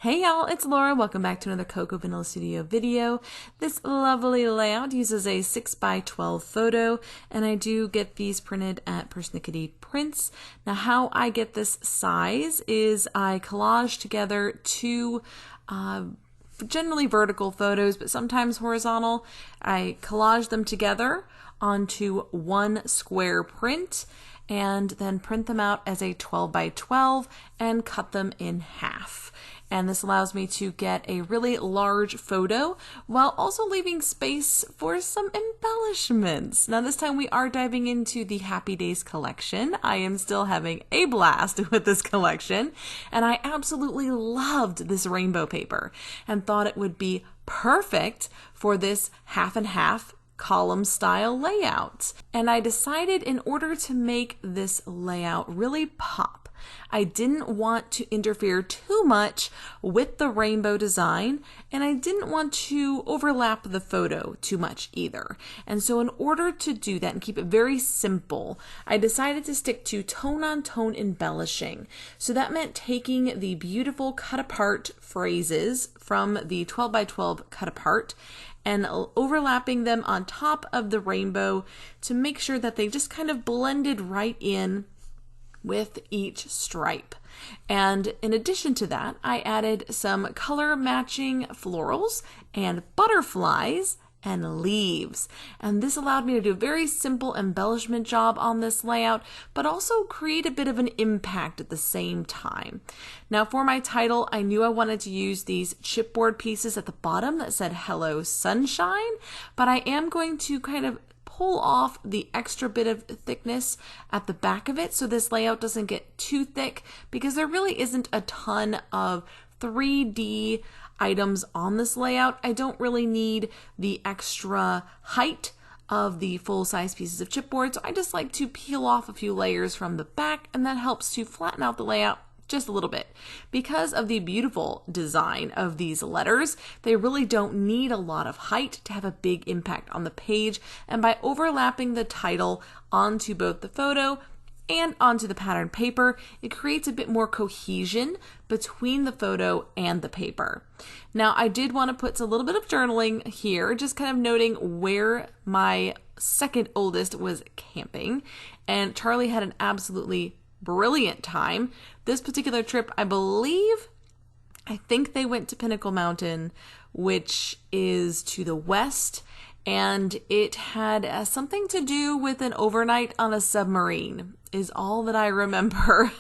Hey y'all, it's Laura. Welcome back to another Cocoa Vanilla Studio video. This lovely layout uses a 6x12 photo, and I do get these printed at Persnickety Prints. Now how I get this size is I collage together two generally vertical photos, but sometimes horizontal. I collage them together onto one square print and then print them out as a 12x12 and cut them in half. And this allows me to get a really large photo while also leaving space for some embellishments. Now this time we are diving into the Happy Days collection. I am still having a blast with this collection, and I absolutely loved this rainbow paper and thought it would be perfect for this half and half column style layout. And I decided in order to make this layout really pop, I didn't want to interfere too much with the rainbow design, and I didn't want to overlap the photo too much either. And so in order to do that and keep it very simple, I decided to stick to tone-on-tone embellishing. So that meant taking the beautiful cut-apart phrases from the 12x12 cut-apart and overlapping them on top of the rainbow to make sure that they just kind of blended right in with each stripe. And in addition to that, I added some color matching florals and butterflies and leaves. And this allowed me to do a very simple embellishment job on this layout, but also create a bit of an impact at the same time. Now for my title, I knew I wanted to use these chipboard pieces at the bottom that said Hello Sunshine, but I am going to kind of pull off the extra bit of thickness at the back of it so this layout doesn't get too thick, because there really isn't a ton of 3D items on this layout. I don't really need the extra height of the full-size pieces of chipboard, so I just like to peel off a few layers from the back, and that helps to flatten out the layout just a little bit. Because of the beautiful design of these letters, they really don't need a lot of height to have a big impact on the page, and by overlapping the title onto both the photo and onto the pattern paper, it creates a bit more cohesion between the photo and the paper. Now I did want to put a little bit of journaling here, just kind of noting where my second oldest was camping, and Charlie had an absolutely brilliant time. This particular trip, I think they went to Pinnacle Mountain, which is to the west, and it had something to do with an overnight on a submarine, is all that I remember.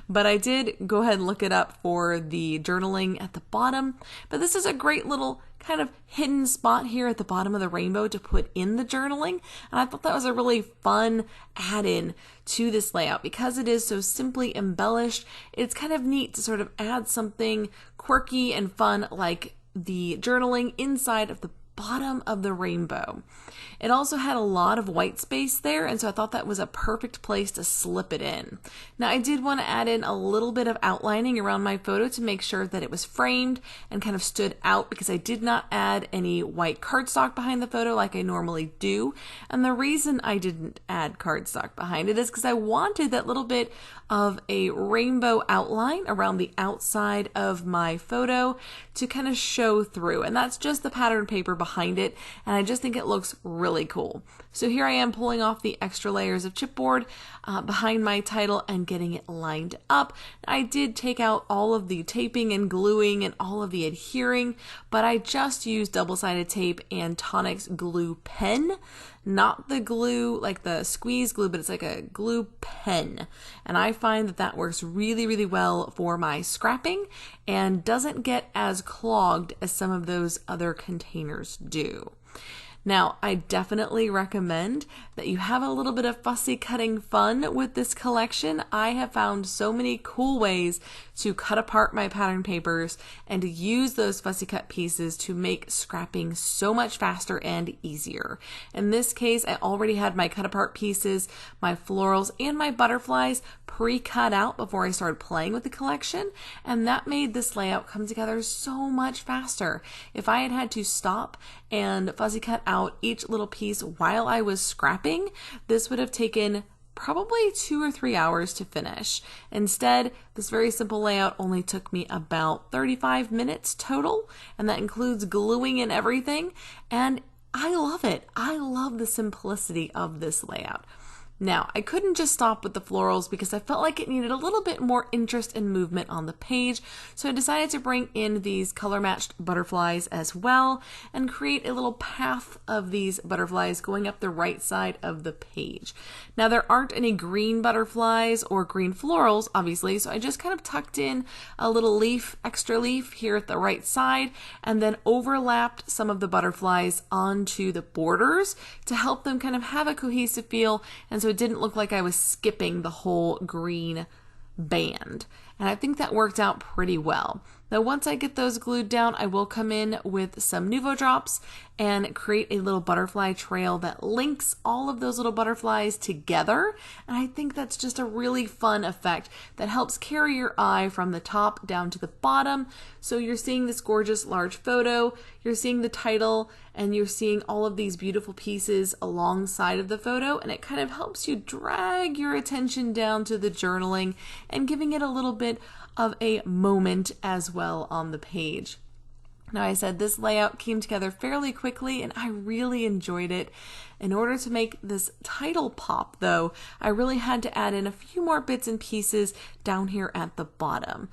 But I did go ahead and look it up for the journaling at the bottom. But this is a great little kind of hidden spot here at the bottom of the rainbow to put in the journaling. And I thought that was a really fun add-in to this layout. Because it is so simply embellished, it's kind of neat to sort of add something quirky and fun like the journaling inside of the bottom of the rainbow. It also had a lot of white space there, and so I thought that was a perfect place to slip it in. Now I did want to add in a little bit of outlining around my photo to make sure that it was framed and kind of stood out, because I did not add any white cardstock behind the photo like I normally do. And the reason I didn't add cardstock behind it is because I wanted that little bit of a rainbow outline around the outside of my photo to kind of show through, and that's just the pattern paper behind it, and I just think it looks really cool. So here I am pulling off the extra layers of chipboard behind my title and getting it lined up. I did take out all of the taping and gluing and all of the adhering, but I just used double-sided tape and Tonix glue pen, not the glue like the squeeze glue, but it's like a glue pen. And I find that that works really, really well for my scrapping and doesn't get as clogged as some of those other containers do. Now, I definitely recommend that you have a little bit of fussy cutting fun with this collection. I have found so many cool ways to cut apart my pattern papers and to use those fussy cut pieces to make scrapping so much faster and easier. In this case, I already had my cut apart pieces, my florals, and my butterflies pre-cut out before I started playing with the collection, and that made this layout come together so much faster. If I had had to stop and fussy cut out each little piece while I was scrapping, this would have taken probably 2 or 3 hours to finish. Instead, this very simple layout only took me about 35 minutes total, and that includes gluing and everything, and I love it. I love the simplicity of this layout. Now, I couldn't just stop with the florals because I felt like it needed a little bit more interest and movement on the page, so I decided to bring in these color-matched butterflies as well and create a little path of these butterflies going up the right side of the page. Now, there aren't any green butterflies or green florals, obviously, so I just kind of tucked in a little leaf, extra leaf here at the right side, and then overlapped some of the butterflies onto the borders to help them kind of have a cohesive feel, and so it didn't look like I was skipping the whole green band. And I think that worked out pretty well. Now, once I get those glued down, I will come in with some Nuvo drops and create a little butterfly trail that links all of those little butterflies together. And I think that's just a really fun effect that helps carry your eye from the top down to the bottom. So you're seeing this gorgeous large photo, you're seeing the title, and you're seeing all of these beautiful pieces alongside of the photo, and it kind of helps you drag your attention down to the journaling and giving it a little bit of a moment as well on the page. Now, I said this layout came together fairly quickly and I really enjoyed it. In order to make this title pop, though, I really had to add in a few more bits and pieces down here at the bottom.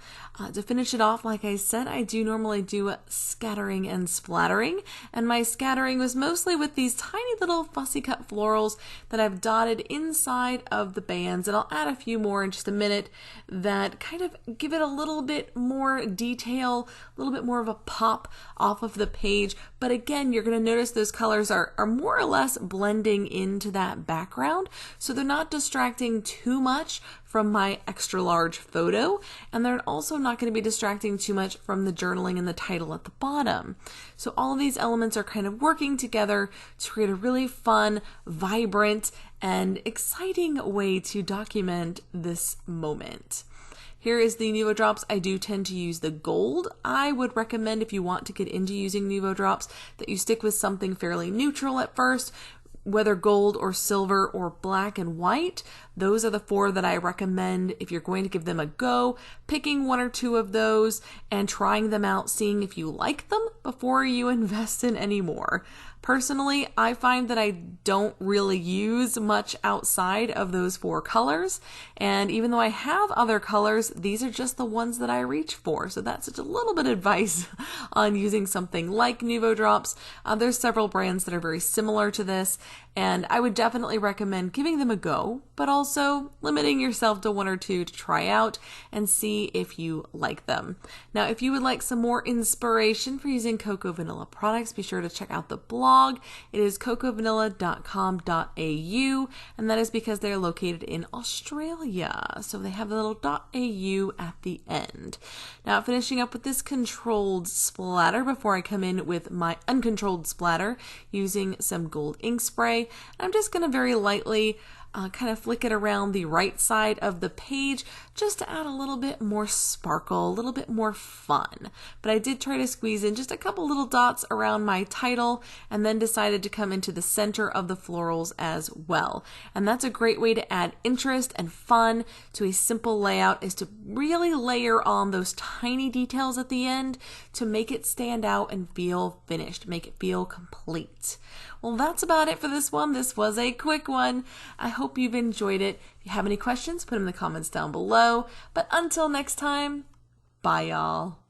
To finish it off, like I said, I do normally do scattering and splattering, and my scattering was mostly with these tiny little fussy cut florals that I've dotted inside of the bands, and I'll add a few more in just a minute that kind of give it a little bit more detail, a little bit more of a pop off of the page. But again, you're going to notice those colors are more or less blending into that background, so they're not distracting too much from my extra large photo, and they're also not going to be distracting too much from the journaling and the title at the bottom. So all of these elements are kind of working together to create a really fun, vibrant, and exciting way to document this moment. Here is the Nuvo drops. I do tend to use the gold. I would recommend, if you want to get into using Nuvo drops, that you stick with something fairly neutral at first, whether gold or silver or black and white. Those are the 4 that I recommend if you're going to give them a go, picking 1 or 2 of those and trying them out, seeing if you like them before you invest in any more. Personally, I find that I don't really use much outside of those 4 colors, and even though I have other colors, these are just the ones that I reach for. So that's just a little bit of advice on using something like Nuvo drops. There's several brands that are very similar to this, and I would definitely recommend giving them a go, but also limiting yourself to 1 or 2 to try out and see if you like them. Now, if you would like some more inspiration for using Cocoa Vanilla products, be sure to check out the blog. It is cocoavanilla.com.au, and that is because they're located in Australia. So they have a little .au at the end. Now, finishing up with this controlled splatter before I come in with my uncontrolled splatter using some gold ink spray. I'm just going to very lightly kind of flick it around the right side of the page just to add a little bit more sparkle, a little bit more fun. But I did try to squeeze in just a couple little dots around my title and then decided to come into the center of the florals as well. And that's a great way to add interest and fun to a simple layout, is to really layer on those tiny details at the end to make it stand out and feel finished, make it feel complete. Well, that's about it for this one. This was a quick one. I hope you've enjoyed it. If you have any questions, put them in the comments down below. But until next time, bye y'all.